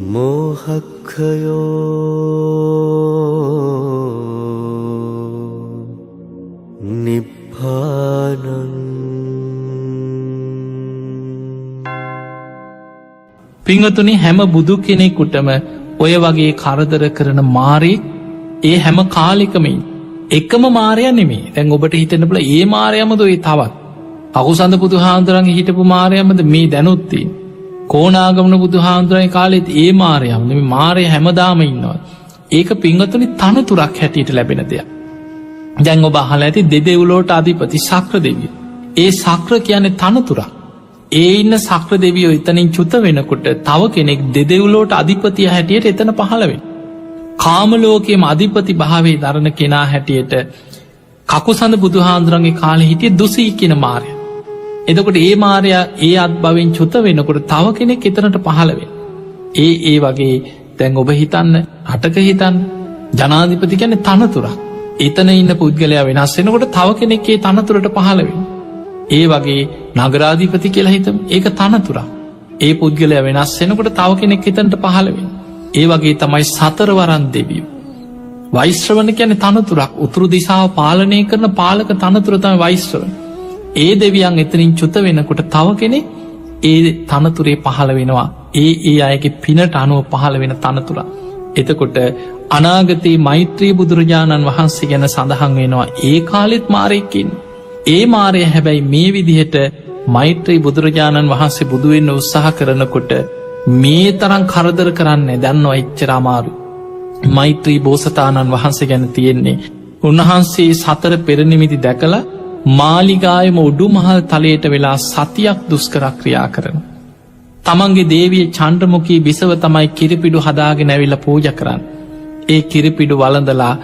මෝහක්ඛයෝ නිබ්බානං. පින්වතුනි, හැම බුදු කෙනෙකුටම ඔය වගේ කරදර කරන මාරේ ඒ හැම කාලෙකම එකම මාරයා නෙමේ. දැන් ඔබට හිතෙන්න පුළුවන් ඒ මාරයාමද ඔය තවත් අකුසඳ බුදුහාමුදුරන්ගේ හිටපු මාරයාමද මේ දැනුත් තියෙන්නේ. කෝණාගමන බුදුහාමුදුරන්ගේ කාලෙත් ඒ මාරයාමද මේ මාරයා හැමදාම ඉන්නවා. ඒක පින්වතුනි තනතුරක් හැටියට ලැබෙන දෙයක්. දැන් ඔබ අහලා ඇති දෙදෙව්ලොවට අධිපති ශක්‍ර දෙවියෝ. ඒ ශක්‍ර කියන්නේ තනතුරක්. ඒ ඉන්න ශක්‍ර දෙවියෝ එතනින් චුත වෙනකොට තව කෙනෙක් දෙදෙව්ලොවට අධිපතිය හැටියට එතන පහළ වෙනවා. කාම ලෝකයේම අධිපති භාවයේ දරන කෙනා හැටියට කකුසඳ බුදුහාමුදුරන්ගේ කාලේ හිටියේ දුසී කියන මාරයා. එතකොට ඒ මාරයා ඒ අත්භවෙන් චුත වෙනකොට තව කෙනෙක් එතනට පහළ වෙනවා. ඒ වගේ දැන් ඔබ හිතන්න, රටක හිතන්න, ජනාධිපති කියන්නේ තනතුරක්. එතන ඉන්න පුද්ගලයා වෙනස් වෙනකොට තව කෙනෙක් ඒ තනතුරට පහළ වෙනවා. ඒ වගේ නගරාධිපති කියලා හිතමු. ඒක තනතුරක්. ඒ පුද්ගලයා වෙනස් වෙනකොට තව කෙනෙක් එතනට පහළ වෙනවා. ඒ වගේ තමයි සතරවරන් දෙවියෝ. වෛශ්‍රවණ කියන්නේ තනතුරක්. උතුරු දිශාව පාලනය කරන පාලක තනතුර තමයි වෛශ්‍රවණ. ඒ දෙවියන් එතනින් චුත වෙනකොට තව කෙනෙක් ඒ තනතුරේ පහළ වෙනවා. ඒ අයගේ පිනට අනුව පහළ වෙන තනතුර. එතකොට අනාගතයේ මෛත්‍රී බුදුරජාණන් වහන්සේ ගැන සඳහන් වෙනවා ඒ කාලෙත් මාරයෙක් ඉන්නවා. ඒ මාරය හැබැයි මේ විදිහට මෛත්‍රී බුදුරජාණන් වහන්සේ බුදුවෙන්න උත්සාහ කරනකොට මේ තරම් කරදර කරන්නේ දන්නවා එච්චර අමාරු. මෛත්‍රී බෝසතාණන් වහන්සේ ගැන තියෙන්නේ උන්වහන්සේ සතර පෙරනිමිති දැකලා මාලිගායම උඩු මහල් තලයට වෙලා සතියක් දුෂ්කර ක්‍රියා කරන. තමන්ගේ දේවිය චණ්ඩමුඛී බිසව තමයි කිරිපිඩු හදාගෙන ඇවිල්ලා පූජා කරන්නේ. ඒ කිරිපිඩු වළඳලා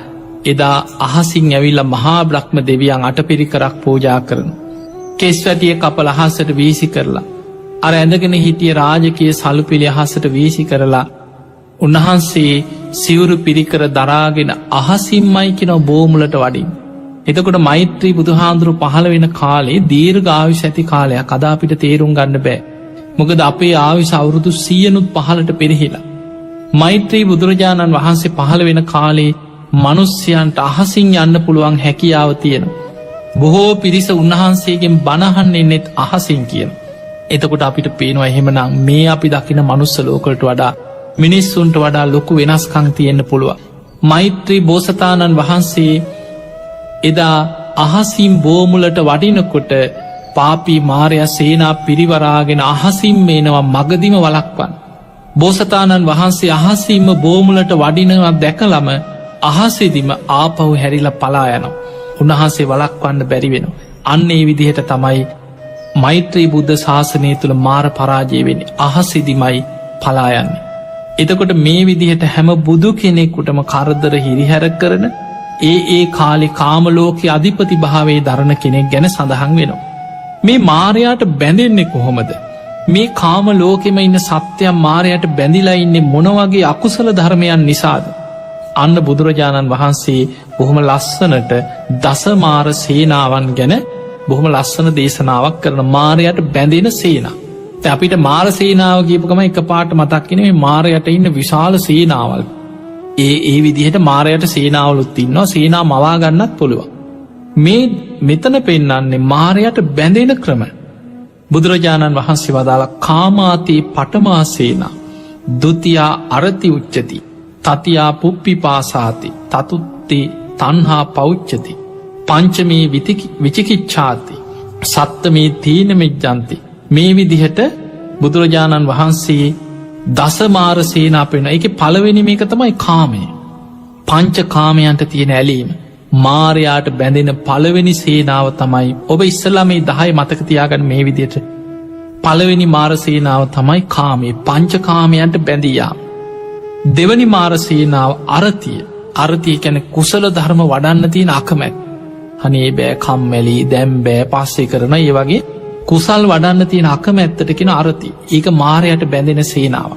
එදා අහසින් ඇවිල්ලා මහා බ්‍රහ්ම දෙවියන් අටපිරිකරක් පූජා කරන. කෙස් වැටිය කපල අහසට වීසි කරලා අර ඇඳගෙන හිටිය රාජකීය සලුපිලි අහසට වීසි කරලා උන්වහන්සේ සිවුරු පිරිකර දරාගෙන අහසින්මයි කියන බෝමුලට වඩින්. එතකොට මෛත්‍රී බුදුහාඳුරු පහළ වෙන කාලේ දීර්ඝ ආයුෂ ඇති කාලයක්. අද අපිට තේරුම් ගන්න බෑ. මොකද අපේ ආයුෂ අවුරුදු 100නුත් පහළට පෙරහිලා. මෛත්‍රී බුදුරජාණන් වහන්සේ පහළ වෙන කාලේ මනුස්්‍යයන්ට අහසින් යන්න පුළුවන් හැකියාව තියෙන. බොහෝ පිරිස උන්වහන්සේගෙන් බණහන්න එන්නෙත් අහසින් කියන. එතකොට අපිට පේනවා එහෙමනම් මේ අපි දකින මනුස්ස ලෝකලට වඩා මිනිස්සුන්ට වඩා ලොකු වෙනස්කං තියෙන්න්න පුළුවන්. මෛත්‍රී බෝසතාණන් වහන්සේ එදා අහසින් බෝමුලට වඩිනකොට පාපී මාරයා සේනා පිරිවරාගෙන අහසින් මේනවා මගදිම වලක්වන්. බෝසතාණන් වහන්සේ අහසින්ම බෝමුලට වඩිනවා දැකලම අහසෙදිම ආපහු හැරිලා පලා යනවා. උන්වහන්සේ වලක්වන්න බැරි වෙනවා. අන්න ඒ විදිහට තමයි මෛත්‍රී බුද්ධ ශාසනය තුළ මාර පරාජය වෙන්නේ. අහසෙදිමයි පලා යන්නේ. එතකොට මේ විදිහට හැම බුදු කෙනෙකුටම කරදර හිරිහැර කරන ඒ කාලේ කාමලෝකයේ අධිපති භාවයේ දරන කෙනෙක් ගැන සඳහන් වෙනවා. මේ මාරයාට බැඳෙන්නේ කොහොමද? මේ කාම ලෝකෙම ඉන්න සත්‍යයන් මාරයට බැඳිලා ඉන්නේ මොන වගේ අකුසල ධර්මයන් නිසාද? අන්න බුදුරජාණන් වහන්සේ බොහොම ලස්සනට දසමාර සේනාවන් ගැන බොහොම ලස්සන දේශනාවක් කරන. මාරයට බැඳෙන සේනා. අපිට මාර සේනාව කියපුගම එක පාට මතක් වෙන මේ මාරයට ඉන්න විශාල සේනාවල්. ඒ විදිහට මාරයට සේනාවලුත් ඉන්නවා. සේනා මවා ගන්නත් පුළුවන්. මේ මෙතන පෙන්නන්නේ මාරයට බැඳෙන ක්‍රම. බුදුරජාණන් වහන්සේ වදාලා කාමාතී පටමා සේනා දුතියා අරති උච්චති තතියා පුප්පි පාසාති තතුත්ති තන්හා පෞච්චති පංචමේ විචිකිච්ඡාති සත්තමේ තීන මෙජ්ජන්ති. මේ විදිහට බුදුරජාණන් වහන්සේ දසමාර සේනා පෙන්න. එක පළවෙනි මේක තමයි කාමය. පංච කාමයන්ට තියෙන ඇලීම. මාරයාට බැඳෙන පළවෙනි සේනාව තමයි ඔබ ඉස්සලා මේ 10 මතක තියාගන්න මේ විදිහට. පළවෙනි මාර සේනාව තමයි කාමයේ පංච කාමයන්ට බැඳියා. දෙවනි මාර සේනාව අරතිය. අරතිය කියන්නේ කුසල ධර්ම වඩන්න තියෙන අකමැත්ත. අනේ බෑ, කම්මැලි, දැන් බෑ, පස්සේ කරන ඒ වගේ කුසල් වඩන්න තියෙන අකමැත්තට කියන අරතිය. ඒක මාරයට බැඳෙන සේනාව.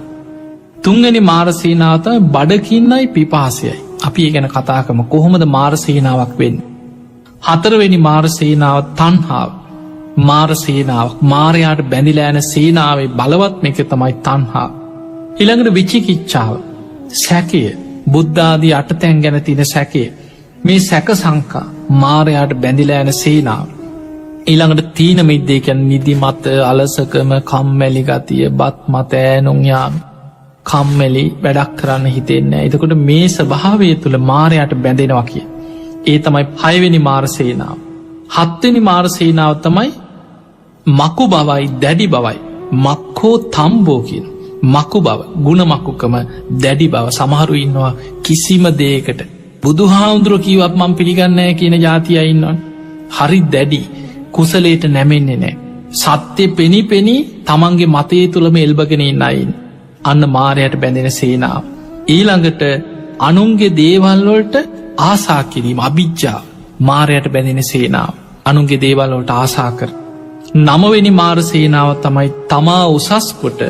තුන්වෙනි මාර සේනාව තමයි බඩකින්නයි පිපාසයයි. අපි ඒ ගැන කතා කරමු කොහොමද මාර සේනාවක් වෙන්නේ. හතරවෙනි මාර සේනාව තණ්හාව. මාර සේනාවක් මාරයාට බැඳිලා යන සේනාවේ බලවත්ම එක තමයි තණ්හාව. ඊළඟට විචිකිච්ඡාව, සැකය, බුද්ධාදී අටතැන් ගැන තියෙන සැකය, මේ සැක සංකා මාරයාට බැඳිලා යන සේනාව. ඊළඟට තීන මිද්දේ කියන්නේ නිදිමත, අලසකම, කම්මැලි ගතිය, බත් මත ඈනුම් යාම, කම්මැලි, වැඩක් කරන්න හිතෙන්නේ නැහැ. එතකොට මේ ස්වභාවය තුල මාරයාට බැඳෙනවා කිය. ඒ තමයි 6 වෙනි මාර සේනාව. 7 වෙනි මාර සේනාව තමයි මකු බවයි, දැඩි බවයි. මක්ඛෝ තම්බෝ කියන මකු බව, ಗುಣ මකුකම, දැඩි බව. සමහරු ඉන්නවා කිසිම දෙයකට බුදුහාමුදුරුවෝ කිව්වත් මම පිළිගන්නේ නැහැ කියන જાතිය ඉන්නවනේ. හරි දැඩි, කුසලයට නැමෙන්නේ නැහැ. සත්‍ය පෙනි තමන්ගේ මතයේ තුලම එල්බගෙන ඉන්න අය. අන්න මාරයට බැඳෙන සේනාව. ඊළඟට අනුන්ගේ දේවල් වලට ආසා කිරීම, අවිජ්ජා, මාරයට බැඳෙන සේනාව. අනුන්ගේ දේවල් වලට ආසා කර. 9 වෙනි මාර සේනාව තමයි තමා උසස් කොට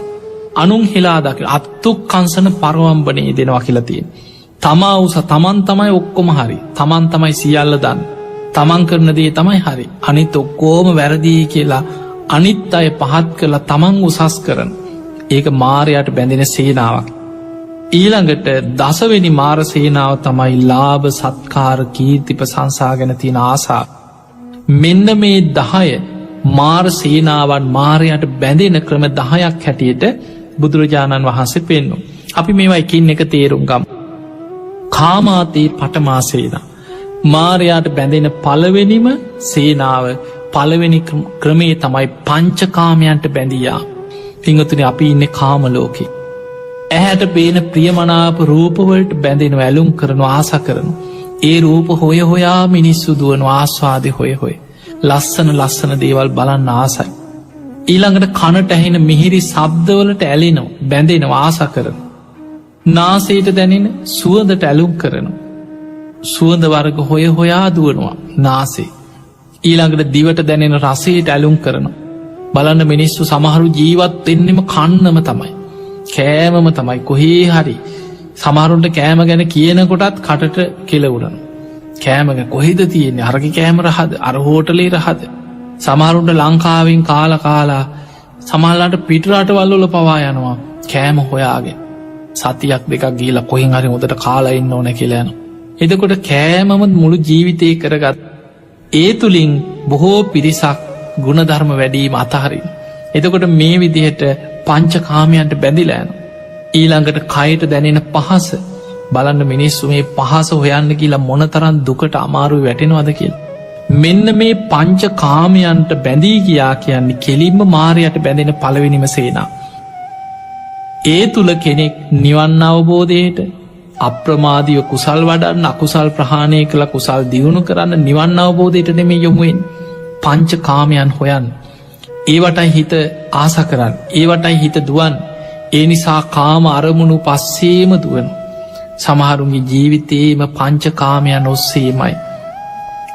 අනුන් හෙලා දකින අත්තුක්කංශන පරවම්බනේ දෙනවා කියලා තියෙනවා. තමා උස, තමන් තමයි ඔක්කොම හරි, තමන් තමයි සියල්ල දන්න, තමන් කරන දේ තමයි හරි, අනිත් ඔක්කොම වැරදි කියලා අනිත් අය පහත් කරලා තමන් උසස් කරන. ඒක මාරයට බැඳෙන සේනාවක්. ඊළඟට 10 වෙනි මාර සේනාව තමයි ලාභ, සත්කාර, කීර්ති, ප්‍රශංසා ගැන තියෙන ආසාව. මෙන්න මේ 10 මාර සේනාවන් මාරයට බැඳෙන ක්‍රම 10ක් හැටියට බුදුරජාණන් වහන්සේ පෙන්වුවා. අපි මේවා එකින් එක තේරුම් ගමු. කාමාතේ පඨමා සේනා, මාරයට බැඳෙන පළවෙනිම සේනාව, පළවෙනි ක්‍රමේ තමයි පංචකාමයන්ට බැඳියා. පින්වතුනි, අපි ඉන්නේ කාම ලෝකේ. ඇහැට පේන ප්‍රියමනාප රූපවලට බැඳෙනවා, ඇලුම් කරනවා, ආසා කරනවා. ඒ රූප හොය හොයා මිනිස්සු දුවනවා, ආස්වාදේ හොය හොය. ලස්සන දේවල් බලන්න ආසයි. ඊළඟට කනට ඇහෙන මිහිරි ශබ්දවලට ඇලෙනවා, බැඳෙනවා, ආසා කරනවා. නාසයට දැනෙන සුවඳට ඇලුම් කරනවා. සුවඳ වර්ග හොය හොයා දුවනවා නාසේ. ඊළඟට දිවට දැනෙන රසයට ඇලුම් කරනවා. බලන්න, මිනිස්සු සමහරු ජීවත් වෙන්නෙම කන්නම තමයි, කෑමම තමයි. කොහේ හරි සමහරුන්ට කෑම ගැන කියනකොටත් කටට කෙලවුරනවා. කෑමක කොහෙද තියෙන්නේ? අරගේ කෑම රහද? අර හෝටලේ රහද? සමහරුන්ට ලංකාවෙන් කාලා සමහරලාට පිට රටවල් වල පවා යනවා කෑම හොයාගෙන. සතියක් දෙකක් ගිහිල්ලා කොහෙන් හරි හොදට කාලා ඉන්න ඕන කියලා යනවා. එතකොට කෑමම මුළු ජීවිතේ කරගත්. ඒ තුලින් බොහෝ පිරිසක් ගුණධර්ම වැඩිම අතහරින. එතකොට මේ විදිහට පංචකාමයන්ට බැඳිලා යනවා. ඊළඟට කයට දැනෙන පහස. බලන්න, මිනිස්සු මේ පහස හොයන්න කියලා මොනතරම් දුකට අමාරුයි වැටෙනවද කියලා. මෙන්න මේ පංචකාමයන්ට බැඳී ගියා කියන්නේ කෙලින්ම මාරයට බැඳෙන පළවෙනිම සේනාව. ඒ තුල කෙනෙක් නිවන් අවබෝධයට, අප්‍රමාදීව කුසල් වඩන්න, අකුසල් ප්‍රහාණය කළ කුසල් දියුණු කරන්න, නිවන් අවබෝධයට නෙමෙයි යොමු වෙන්නේ. පංචකාමයන් හොයන්න. ඒවටයි හිත ආසා කරන්න. ඒවටයි හිත දුවන්න. ඒ නිසා කාම අරමුණු පස්සේම දුවනවා. සමහරුන්ගේ ජීවිතේම පංචකාමයන් ඔස්සේමයි.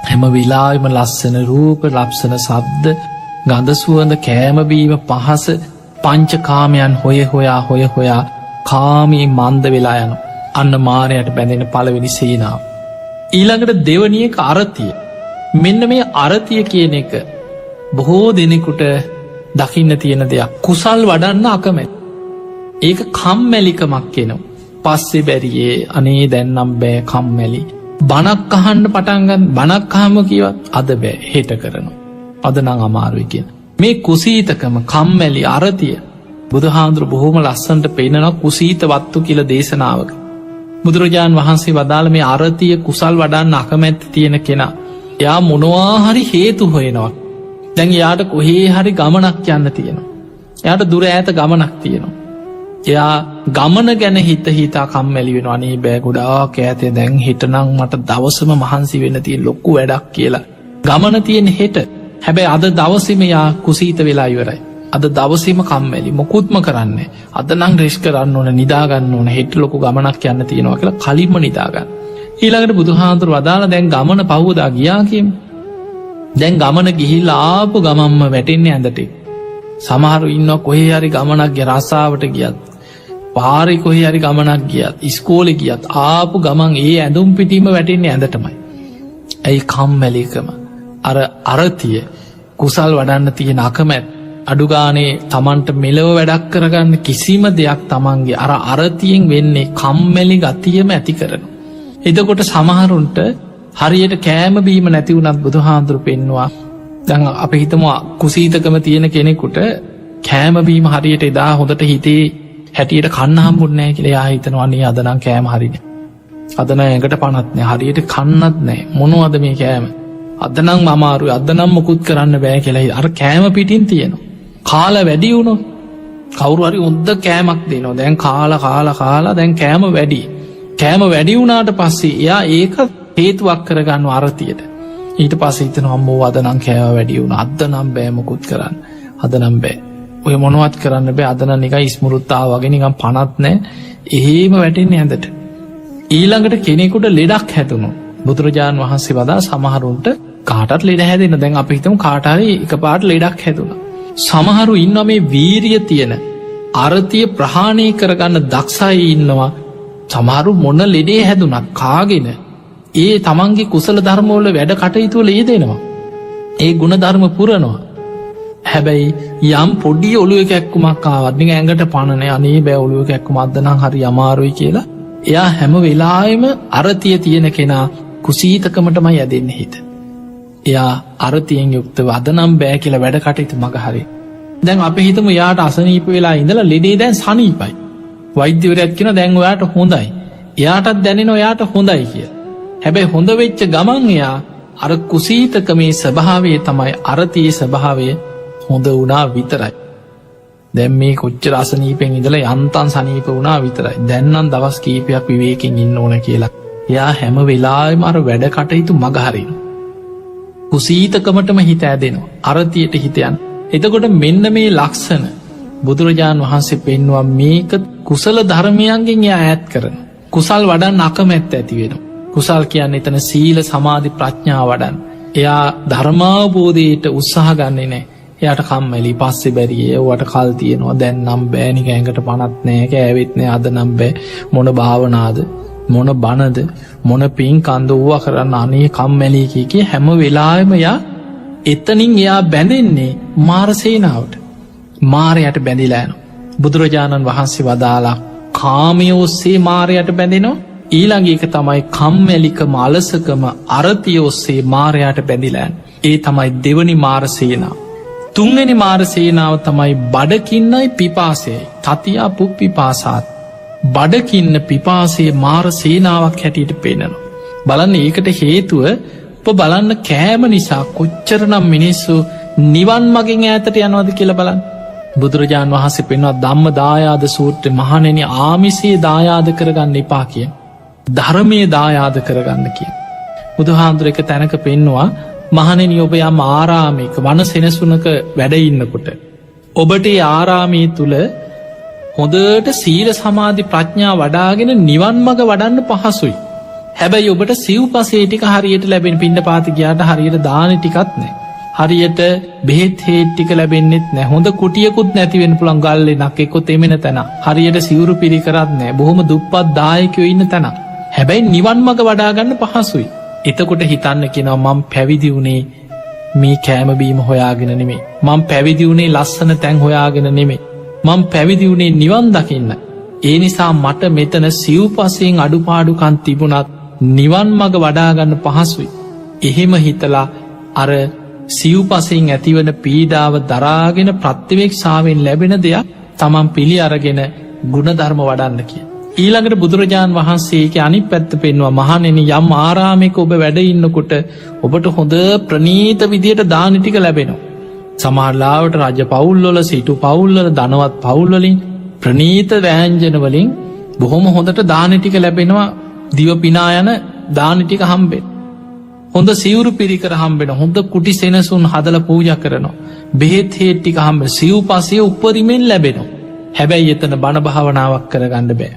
හැම වෙලාවෙම ලස්සන රූප, ලස්සන ශබ්ද, ගඳ සුවඳ, කෑම බීම, පහස, පංචකාමයන් හොය හොයා කාමී මන්ද වෙලා යනවා. අන්න මාරයට බැඳෙන පළවෙනි සේනාව. ඊළඟට දෙවැනි එක අරතිය. මෙන්න මේ අරතිය කියන එක බොහෝ දෙනෙකුට දකින්න තියෙන දෙයක්. කුසල් වඩන්න අකමැති. ඒක කම්මැලිකමක් එනවා. පස්සේ බැරියේ, අනේ දැන්නම් බෑ, කම්මැලි. බණක් අහන්න පටන් ගන්න. බණක් අහම කිව්වත් අද බෑ, හෙට කරනවා. අද නම් අමාරුයි කියන. මේ කුසීතකම, කම්මැලි, අරතිය බුදුහාමුදුරුවෝ බොහොම ලස්සනට පෙන්නනවා කුසීත වත්තු කියලා දේශනාවක. බුදුරජාන් වහන්සේ වදාළ මේ අරතිය, කුසල් වඩන්න අකමැත්ත තියෙන කෙනා, එයා මොනවා හරි හේතු හොයනවා. දැන් එයාට කොහේ හරි ගමනක් යන්න තියෙනවා. එයාට දුර ඈත ගමනක් තියෙනවා. එයා ගමන ගැන හිතා කම්මැලි වෙනවා. අනේ බෑ, ගොඩාක් ඈතේ, දැන් හෙටනම් මට දවසම මහන්සි වෙන්න තියෙන ලොකු වැඩක් කියලා. ගමන තියෙන හෙට. හැබැයි අද දවසේම යා කුසීත වෙලා ඉවරයි. අද දවසේම කම්මැලි, මොකුත්ම කරන්නේ. අද නම් රෙස්ට් කරන්න ඕන, නිදා ගන්න ඕන, හෙට ලොකු ගමනක් යන්න තියෙනවා කියලා කලින්ම නිදා ගන්න. ඊළඟට බුදුහාමුදුරුවෝ වදාලා දැන් ගමන පහුවදා ගියා කියමු. දැන් ගමන ගිහිල්ලා ආපු ගමන්ම වැටෙන්නේ ඇඳට. සමහරු ඉන්නවා කොහේ හරි ගමනක් ගිය, රස්සාවට ගියත්, පාරේ කොහේ හරි ගමනක් ගියත්, ඉස්කෝලේ ගියත් ආපු ගමන් ඒ ඇඳුම් පිටින්ම වැටෙන්නේ ඇඳටමයි. ඇයි? කම්මැලිකම, අර අරතිය, කුසල් වඩන්න තියෙන අකමැත්, අඩුගානේ තමන්ට මෙලව වැඩක් කරගන්න කිසිම දෙයක් තමන්ගේ අරතියෙන් වෙන්නේ කම්මැලි ගතියම ඇති කරන. එදකොට සමහරුන්ට හරියට කෑම බීම නැතිවුණත් බුදු හාමුදුරු පෙන්වා දැන් අප හිතම කුසීතකම තියෙන කෙනෙකුට කෑමබීම හරියට එදා හොඳට හිතේ හැටියට කන්නහම්බුන්නෑ කියල යාහිතනවන්නේ අදනම් කෑම හරින. අදන ඇඟට පනත්නෑ හරියට කන්නත් නෑ මොනවද මේ කෑම අදනම් අමාරු අදනම් මොකුත් කරන්න බෑ කියලයි අර කෑම පිටින් තියෙනවා. කාල වැඩි වුණු කවුරුහරි උද්ද කෑමක් දෙනවා දැන් කාලා දැන් කෑම වැඩි. කෑම වැඩි වුණාට පස්සේ එයා ඒක හේතුවක් කරගන්න අරතියට ඊට පස්සේ හිතන හම්බෝ අදනම් කෑව වැඩි වුණ අදනම් බෑ මොකුත් කරන්න අදනම් බෑ ඔය මොනවත් කරන්න බෑ අදන එක ඉස්මුරුත්තා වගේ නිකම් පනත් නෑ එහෙම වැටෙන්නේ ඇඳට. ඊළඟට කෙනෙකුට ලෙඩක් හැතුණු බුදුරජාණන් වහන්සේ වදා සමහරුන්ට කාටත් ලෙඩ හැදෙන දැන් අපි හිතමු කාටහරි එක පාට ලෙඩක් හැදුණ. සමහරු ඉන්නවා මේ වීරිය තියෙන අරතිය ප්‍රහාණය කරගන්න දක්ෂයි ඉන්නවා. සමහරු මොන ලෙඩේ හැදුනත් කාගෙන ඒ තමන්ගේ කුසල ධර්මවල වැඩ කටයුතුවල යෙදෙනවා. ඒ ගුණ ධර්ම පුරනවා. හැබැයි යම් පොඩි ඔළුව කැක්කුමක් ආවත්නික ඇඟට පණන අනේ බෑ ඔළුව කැක්කුම අදනම් හරි අමාරුයි කියලා එයා හැම වෙලායම අරතිය තියෙන කෙනා කුසීතකමටම යදෙන්න හිත. එයා අරතියෙන් යුක්ත වදනම් බෑ කියලා වැඩ කටයුතු මගහරි. දැන් අප හිතම යාට අසනීප වෙලා ඉඳලා ලෙඩේ දැන් සනීපයි. වෛද්‍යවරයත් කියන දැන් ඔයාට හොඳයි. එයාටත් දැනෙන ඔයාට හොඳයි කිය. හැබැයි හොඳ වෙච්ච ගමන් එයා අර කුසීතකමේ ස්වභාවය තමයි අරතියේ ස්වභාවය හොඳ වුණා විතරයි. දැන් මේ කොච්චර අසනීපෙන් ඉඳලා යන්තම් සනීප වුණා විතරයි. දැන්නම් දවස් කීපයක් විවේකයෙන් ඉන්න ඕන කියලා. එයා හැම වෙලාවෙම අර වැඩ කටයුතු මගහරින. කුසීතකමටම හිත ඇදෙනවා. අරතියට හිත යන. එතකොට මෙන්න මේ ලක්ෂණ බුදුරජාණන් වහන්සේ පෙන්වා මේක කුසල ධර්මයන්ගෙන් එයා ඈත් කරන. කුසල් වඩන් අකමැත්ත ඇති වෙනවා. කුසල් කියන්න එතන සීල සමාධි ප්‍රඥා වඩන්. එයා ධර්මාවබෝධයට උත්සාහ ගන්නේ නෑ. එයාට කම්මැලි පස්සේ බැරියේ ඔවට කල් තියෙනවා දැන්නම් බෑනික ඇඟට පනත් නෑ කෑවෙත්නෑ අද නම් බෑ මොන භාවනාද මොන බණද මොන පින් කන්ද වූවා කරන්න අනේ කම්මැලිකි හැම වෙලාවෙම යා එතනින් එයා බැඳෙන්නේ මාරසේනාවට මාරයට බැඳිලෑන බුදුරජාණන් වහන්සේ වදාලා කාමය ඔස්සේ මාරයට බැඳෙනවා ඊළඟ එක තමයි කම්මැලිකම අලසකම අරතිය ඔස්සේ මාරයට බැඳිලෑන් ඒ තමයි දෙවනි මාරසේනාව තුන්වෙනි මාරසේනාව තමයි බඩකින්නයි පිපාසයයි තතියා පුක් පිපාසාත් බඩකින්න පිපාසේ මාරසේනාවක් හැටියට පෙනෙනවා. බලන්න ඒකට හේතුව උප බලන්න කෑම නිසා කොච්චරනම් මිනිස්සු නිවන් මගින් ඈතට යනවද කියලා බලන්න. බුදුරජාණන් වහන්සේ පෙන්වා ධම්ම දායාද සූත්‍රය මහණෙනි ආමිසේ දායාද කරගන්න එපා කිය. ධර්මය දායාද කරගන්න කිය. බුදුහාමුදුර එක තැනක පෙන්වා මහණෙනි ඔබ යම් ආරාමික වන සෙනසුනක වැඩඉන්නකොට. ඔබට ආරාමී තුළ හොදට සීල සමාධි ප්‍රඥා වඩාගෙන නිවන් මග වඩන්න පහසුයි. හැබැයි ඔබට සිව් පසේ ටික හරියට ලැබෙන පින්ඩ පාතිකයාට හරියට දාන ටිකත් නෑ. හරියට බෙහෙත් හේට්ටික ලැබෙන්න්නෙත් නෑ හොඳ කුටියකුත් නැතිවෙන පුළන් ගල්ලෙ නක් එක්කො තෙමෙන තැන හරියට සිවුරු පිරිකරත් නෑ බොහොම දුප්පත් දායකයෝ ඉන්න තැන. හැබැයි නිවන් මග වඩාගන්න පහසුයි. එතකොට හිතන්න කෙනවා මං පැවිදි වුණේ මේ කෑමබීම හොයාගෙන නෙමේ මං පැවිදි වුණේ ලස්සන තැන් හොයාගෙන නෙමේ මං පැවිදි වුණේ නිවන් දකින්න. ඒ නිසා මට මෙතන සිව් පසයෙන් අඩුපාඩුකන් තිබුණත් නිවන් මග වඩාගන්න පහසුයි. එහෙම හිතලා අර සිව් පසයෙන් ඇතිවන පීඩාව දරාගෙන ප්‍රත්තිවෙක්ෂාවෙන් ලැබෙන දෙයක් තමන් පිළි අරගෙන ගුණධර්ම වඩන්න කිය. ඊළඟට බුදුරජාණන් වහන්සේක අනි පැත්ත පෙන්වා මහනෙන යම් ආරාමික ඔබ වැඩඉන්නකොට ඔබට හොඳ ප්‍රනීත විදියට දානටික ලැබෙනවා. සමහරලාවට රජ පවුල්ලොල සිටු පවුල්ලල දනවත් පවුල්වලින් ප්‍රනීත වෑන්ජනවලින් බොහොම හොඳට දානටික ලැබෙනවා දිව පිනා යන දානටික හම්බෙන්. හොඳ සිවුරු පිරිකර හම්බෙන හොඳ කුටි සෙනසුන් හදල පූජ කරනවා. බෙහෙත් හේට්ටික හම්බ සිව් පසේ උපරිමෙන් ලැබෙනවා. හැබැයි එතන බණ භාවනාවක් කරගන්න බෑ.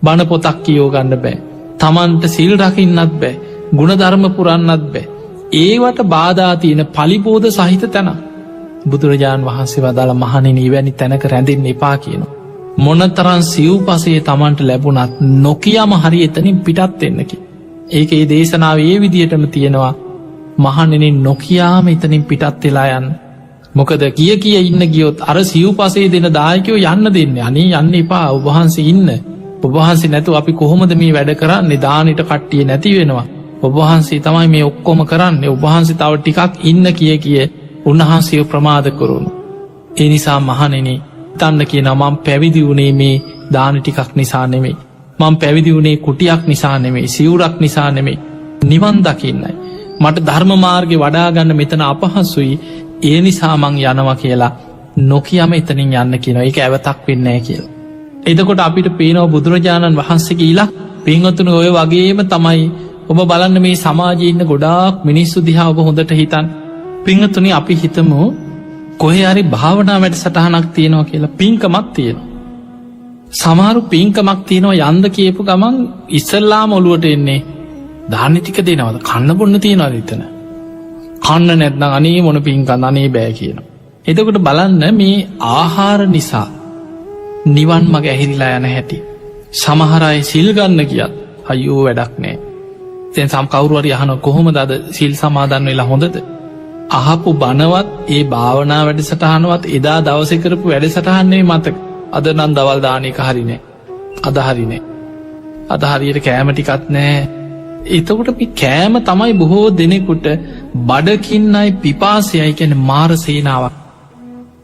බණ පොතක් කියෝ ගන්න බෑ. තමන්ට සිල් රකින්නත් බෑ. ගුණධර්ම පුරන්නත් බෑ. ඒවට බාධා තියෙන පලිබෝධ සහිත තැන. බුදුරජාණන් වහන්සේ වදාළ මහණෙනි වැනි තැනක රැඳෙන්න එපා කියනවා. මොනතරන් සිව් පසේ තමන්ට ලැබුණත් නොකියම හරි එතනින් පිටත් එන්නකි. ඒක ඒ දේශනාව ඒ විදියටම තියෙනවා මහණෙනි නොකියාම එතනින් පිටත් වෙලා යන්න. මොකද කිය ඉන්න ගියොත් අර සිව් පසේ දෙන දායකයෝ යන්න දෙන්න අනේ යන්න එපා ඔබහන්සේ ඉන්න ඔබහන්සේ නැතු අපි කොහොමද මේ වැඩ කරන්න දානට කට්ටිය නැති වෙනවා ඔබහන්සේ තමයි මේ ඔක්කොම කරන්න ඔබහන්සේ තව ටිකක් ඉන්න කිය උන්වහන්සේ ප්‍රමාද කරුණු. ඒ නිසා මහනෙන තන්න කියන මං පැවිදි වුණේ මේ දාන ටිකක් නිසා නෙමෙයි. මං පැවිදි වුණේ කුටියක් නිසා නෙමෙයි සිවුරක් නිසා නෙමෙයි නිවන් දකින්නයි. මට ධර්මමාර්ගය වඩාගන්න මෙතන අපහසුයි ඒ නිසා මං යනවා කියලා නොකියම එතනින් යන්න කියන එක ඇවතක් වෙන්නෑ කියලා. එදකොට අපිට පේනව බුදුරජාණන් වහන්සේ කියලා පින්වතුන ඔය වගේම තමයි ඔබ බලන්න මේ සමාජීන්න ගොඩාක් මිනිස්සු දිහා ඔබ හොඳට හිතන් පිංහතුනි අපි හිතමු කොහරි භාවනා වැඩ සටහනක් තියෙනවා කියලා පින්කමක් තියෙනවා. සමහරු පින්කමක් තියෙනවා යන්ද කියපු ගමන් ඉස්සල්ලාම ඔළුවට එන්නේ ධාර්නිතික දෙනවද කන්න බොන්න තියෙනවා එතන. කන්න නැත්නම් අනේ මොන පින්කන් අනේ බෑ කියන. එතකොට බලන්න මේ ආහාර නිසා නිවන් මග ඇහිරිලා යන හැටි. සමහරයි සිල් ගන්න කියත් අයෝ වැඩක් නෑ. තැන් සම් කවරුවරි අහන කොහොම දද සිල් සමාදන්න වෙලා හොඳද. අහපු බනවත් ඒ භාවනා වැඩ සටහනුවත් එදා දවස කරපු වැඩ සටහන්නේ මතක අද නන් දවල් දානක හරිනෑ අදහරිනෑ අදහරියට කෑමටිකත් නෑ. එතකොට කෑම තමයි බොහෝ දෙනෙකුට බඩකින්නයි පිපාසයයි කැන මාර සේනාවක්.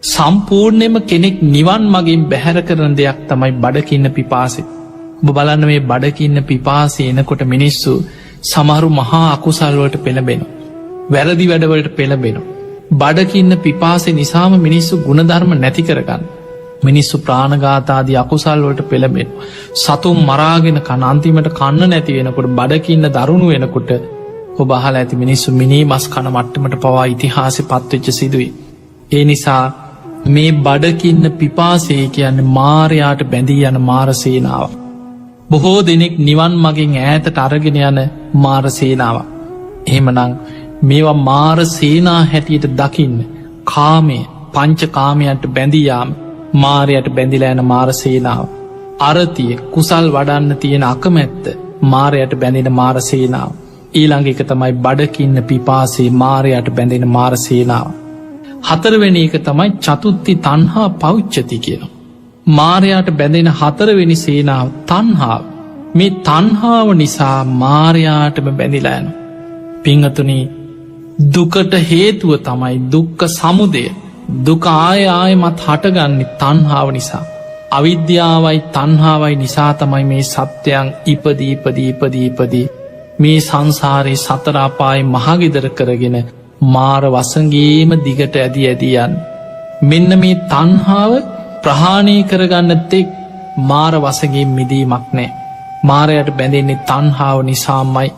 සම්පූර්ණයම කෙනෙක් නිවන් මගින් බැහැර කරන දෙයක් තමයි බඩකින්න පිපාසෙ. බලන්න මේ බඩකින්න පිපාසය එනකොට මිනිස්සු සමහරු මහා අකුසල්වලට පෙළබෙන. වැරදි වැඩවලට පෙළබෙන. බඩකින්න පිපාසෙ නිසාම මිනිස්සු ගුණධර්ම නැති කරගන්න. මිනිස්සු ප්‍රාණගාතාදී අකුසල්වලට පෙළබෙන. සතුම් මරාගෙන කනන්තිමට කන්න නැති වෙනකොට බඩකින්න දරුණු වෙනකොට ඔබහල ඇති මිනිස්සු මිනී මස් කන මට්ටමට පවා ඉතිහාසි පත්වෙච්ච සිදුවී. ඒ නිසා මේ බඩකින්න පිපාසේ කියන්න මාරයාට බැඳී යන මාරසේනාව. බොහෝ දෙනෙක් නිවන් මගින් ඈතට අරගෙන යන මාරසේනාව. එහෙමනං මේවා මාරසේනා හැටියට දකින්න කාමය පංච කාමයන්ට බැඳියාම මාරයට බැඳිලා යන මාරසේනාව. අරතිය කුසල් වඩන්න තියෙන අකමැත්ත මාරයට බැඳෙන මාරසේනාව. ඊළඟ එක තමයි බඩකින්න පිපාසේ මාරයට බැඳෙන මාරසේනාව. හතරවෙනි එක තමයි චතුත්ති තන්හා පෞච්චති කියන. මාරයාට බැඳෙන හතරවෙනි සේනාව තන්හාාව. මේ තන්හාාව නිසා මාරයාටම බැඳිලෑන. පිංහතුනී දුකට හේතුව තමයි දුක්ක සමුදය දුක ආයමත් හටගන්නේ තන්හාාව නිසා. අවිද්‍යාවයි තන්හාාවයි නිසා තමයි මේ සත්‍යයන් ඉපදීපදී මේ සංසාරයේ සතරාපායි මහගෙදර කරගෙන මාර වසගේම දිගට ඇදියන්. මෙන්න මේ තන්හාාව ප්‍රහාණය කරගන්න තෙක් මාර වසගේ මිදීමක් නෑ. මාරයට බැඳෙන්නේ තන්හාාව නිසාමයි